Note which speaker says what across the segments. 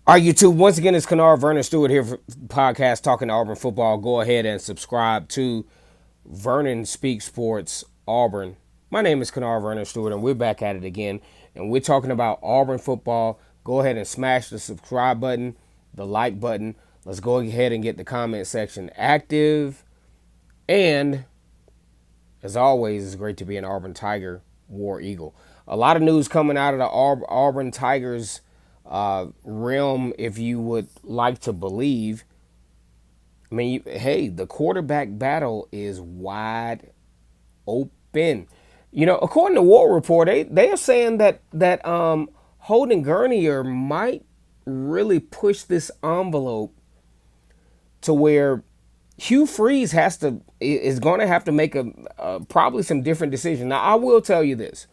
Speaker 1: All right, YouTube. Once again, it's Kennard Vernon Stewart here for podcast talking Auburn football. Go ahead and subscribe to Vernon Speaks Sports Auburn. My name is Kennard Vernon Stewart, and we're back at it again. And we're talking about Auburn football. Go ahead and smash the subscribe button, the like button. Let's go ahead and get the comment section active. And as always, it's great to be an Auburn Tiger, War Eagle. A lot of news coming out of the Auburn Tigers realm, if you would like to believe. I mean, hey, the quarterback battle is wide open. You know, according to War Report, they are saying that Holden Gurnier might really push this envelope to where Hugh Freeze is going to have to make probably some different decisions. Now, I will tell you this.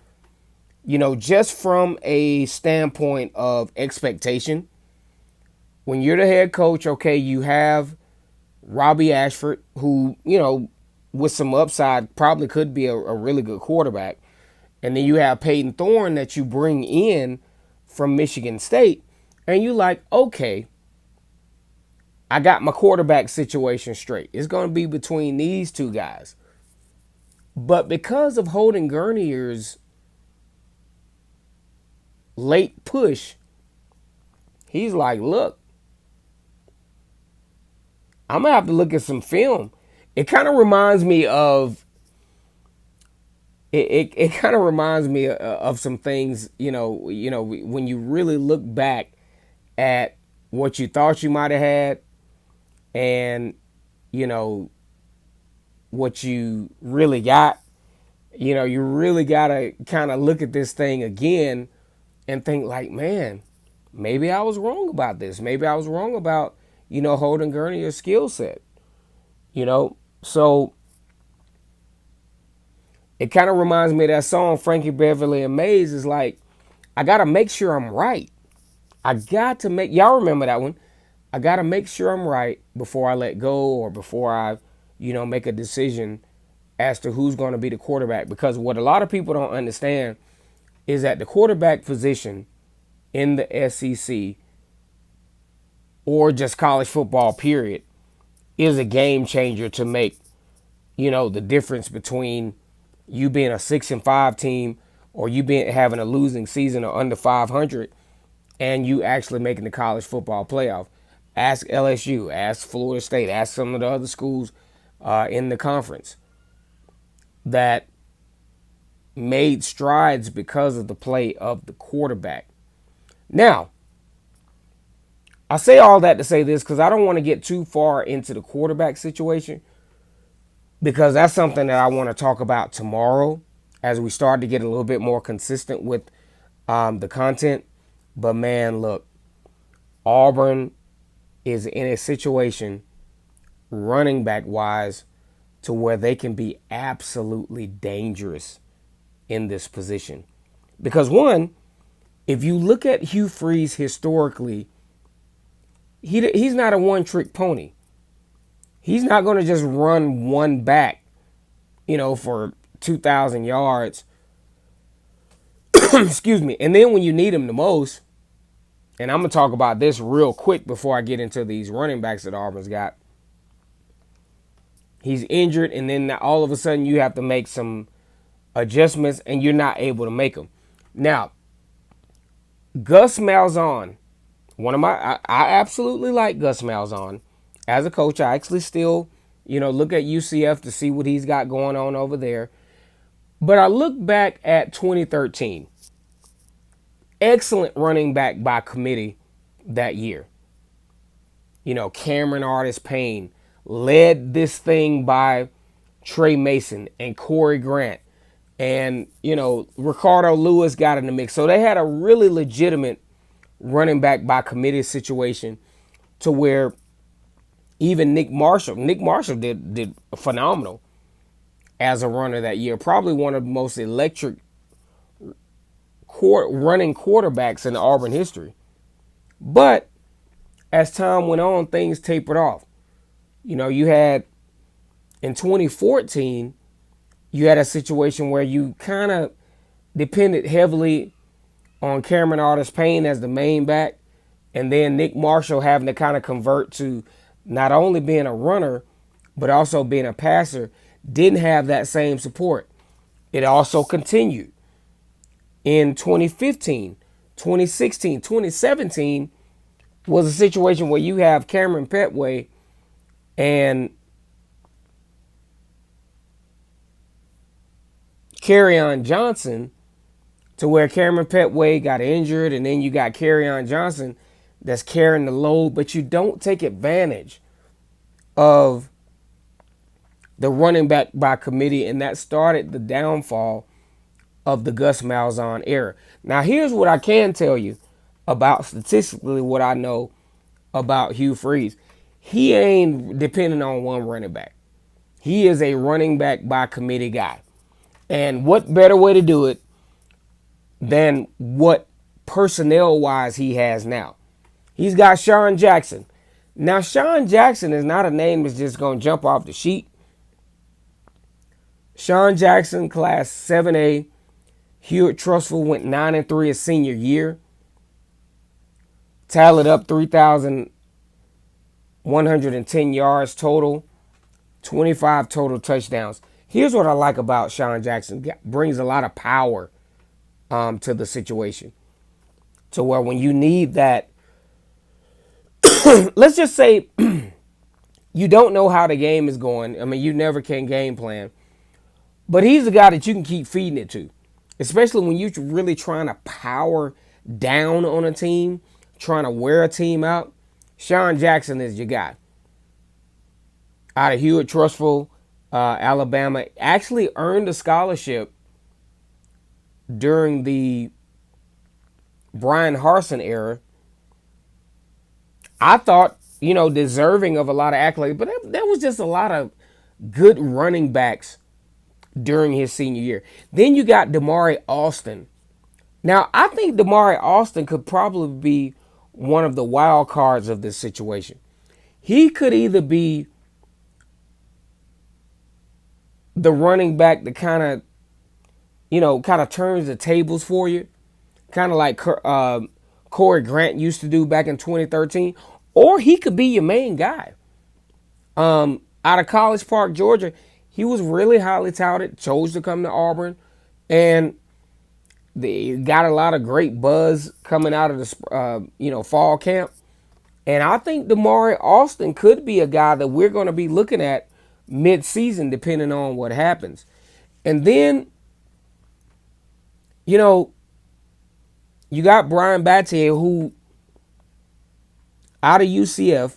Speaker 1: You know, just from a standpoint of expectation, when you're the head coach, okay, you have Robbie Ashford, who, you know, with some upside, probably could be a really good quarterback. And then you have Peyton Thorne that you bring in from Michigan State. And you like, okay, I got my quarterback situation straight. It's going to be between these two guys. But because of Holden Gurnier's late push, he's like, look, I'm going to have to look at some film. It kind of reminds me of it kind of reminds me of some things, you know, when you really look back at what you thought you might have had and, you know, what you really got. You know, you really got to kind of look at this thing again and think like, man, maybe I was wrong about this. Maybe I was wrong about, you know, Holden Gurnier's skill set. You know, so it kind of reminds me of that song, Frankie, Beverly, and Maze. Is like, I got to make sure I'm right. Y'all remember that one. I got to make sure I'm right before I let go or before I, you know, make a decision as to who's going to be the quarterback. Because what a lot of people don't understand is that the quarterback position in the SEC or just college football period is a game changer to make, you know, the difference between you being a 6-5 team or you having a losing season or under 500 and you actually making the college football playoff. Ask LSU, ask Florida State, ask some of the other schools in the conference that made strides because of the play of the quarterback. Now, I say all that to say this because I don't want to get too far into the quarterback situation because that's something that I want to talk about tomorrow as we start to get a little bit more consistent with the content. But man, look, Auburn is in a situation running back wise to where they can be absolutely dangerous in this position. Because one, if you look at Hugh Freeze historically, he's not a one-trick pony. He's not going to just run one back, you know, for 2,000 yards. Excuse me. And then when you need him the most, and I'm going to talk about this real quick before I get into these running backs that Auburn's got. He's injured, and then all of a sudden you have to make some adjustments, and you're not able to make them. Now, Gus Malzahn, I absolutely like Gus Malzahn. As a coach, I actually still, you know, look at UCF to see what he's got going on over there. But I look back at 2013. Excellent running back by committee that year. You know, Cameron Artis-Payne led this thing by Trey Mason and Corey Grant. And, you know, Ricardo Lewis got in the mix. So they had a really legitimate running back by committee situation to where even Nick Marshall did phenomenal as a runner that year. Probably one of the most electric running quarterbacks in Auburn history. But as time went on, things tapered off. You know, you had in 2014, you had a situation where you kind of depended heavily on Cameron Artis-Payne as the main back, And then Nick Marshall having to kind of convert to not only being a runner, but also being a passer, didn't have that same support. It also continued in 2015, 2016, 2017 was a situation where you have Cameron Petway and Kerryon Johnson, to where Cameron Petway got injured, and then you got Kerryon Johnson that's carrying the load, but you don't take advantage of the running back by committee, and that started the downfall of the Gus Malzahn era. Now, here's what I can tell you about statistically what I know about Hugh Freeze. He ain't depending on one running back. He is a running back by committee guy. And what better way to do it than what personnel wise he has now? He's got Sean Jackson. Now, Sean Jackson is not a name that's just going to jump off the sheet. Sean Jackson, class 7A. Hewitt Trustful went 9-3 his senior year. Tallied up 3,110 yards total, 25 total touchdowns. Here's what I like about Sean Jackson. Brings a lot of power to the situation. To where when you need that, let's just say you don't know how the game is going. I mean, you never can game plan. But he's the guy that you can keep feeding it to. Especially when you're really trying to power down on a team, trying to wear a team out. Sean Jackson is your guy. Out of Hewitt Trustful, Alabama. Actually earned a scholarship during the Brian Harsin era. I thought, deserving of a lot of accolades. But there was just a lot of good running backs during his senior year. Then you got Damien Austin. Now, I think Damien Austin could probably be one of the wild cards of this situation. He could either be the running back that kind of turns the tables for you, kind of like Corey Grant used to do back in 2013, or he could be your main guy. Out of College Park, Georgia, he was really highly touted, chose to come to Auburn, and they got a lot of great buzz coming out of the fall camp. And I think Damien Austin could be a guy that we're going to be looking at mid-season, depending on what happens. And then, you got Brian Battier, who out of USF,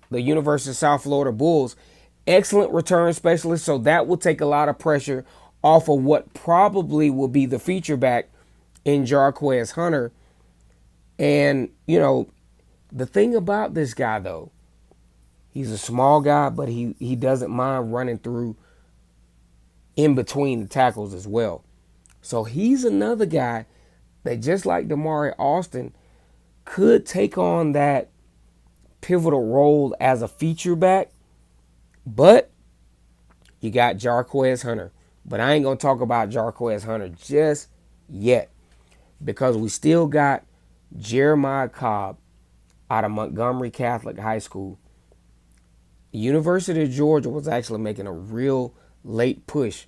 Speaker 1: the University of South Florida Bulls, excellent return specialist, so that will take a lot of pressure off of what probably will be the feature back in Jarquez Hunter. And, the thing about this guy, though, he's a small guy, but he doesn't mind running through in between the tackles as well. So he's another guy that, just like Damien Austin, could take on that pivotal role as a feature back. But you got Jarquez Hunter. But I ain't going to talk about Jarquez Hunter just yet, because we still got Jeremiah Cobb out of Montgomery Catholic High School. The University of Georgia was actually making a real late push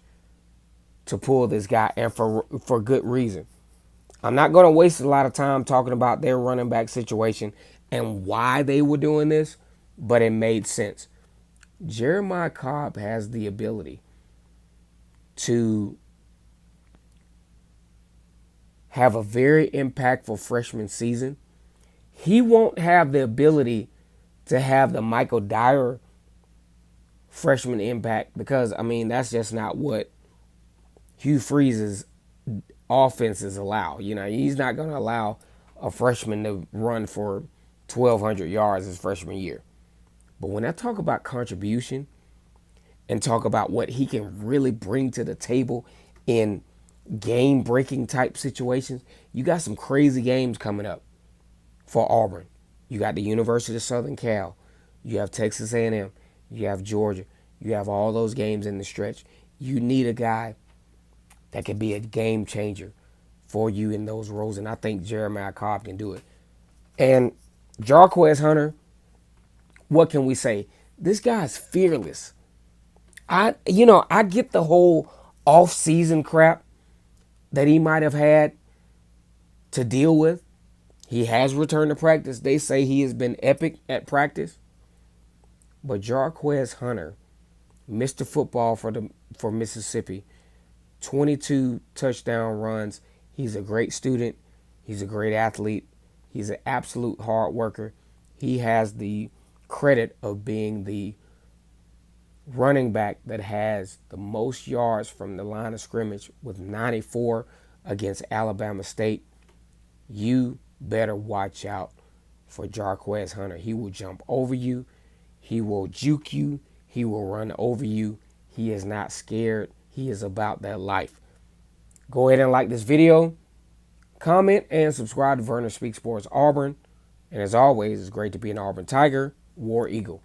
Speaker 1: to pull this guy, and for good reason. I'm not going to waste a lot of time talking about their running back situation and why they were doing this, but it made sense. Jeremiah Cobb has the ability to have a very impactful freshman season. He won't have the ability to have the Michael Dyer freshman impact, because, that's just not what Hugh Freeze's offenses allow. He's not going to allow a freshman to run for 1,200 yards his freshman year. But when I talk about contribution and talk about what he can really bring to the table in game-breaking type situations, you got some crazy games coming up for Auburn. You got the University of Southern Cal. You have Texas A&M. You have Georgia. You have all those games in the stretch. You need a guy that could be a game changer for you in those roles, and I think Jeremiah Cobb can do it. And Jarquez Hunter, what can we say? This guy's fearless. I get the whole off-season crap that he might have had to deal with. He has returned to practice. They say he has been epic at practice. But Jarquez Hunter, Mr. Football for Mississippi, 22 touchdown runs. He's a great student. He's a great athlete. He's an absolute hard worker. He has the credit of being the running back that has the most yards from the line of scrimmage with 94 against Alabama State. You better watch out for Jarquez Hunter. He will jump over you. He will juke you. He will run over you. He is not scared. He is about that life. Go ahead and like this video, comment, and subscribe to Vernon Speaks Sports Auburn. And as always, it's great to be an Auburn Tiger, War Eagle.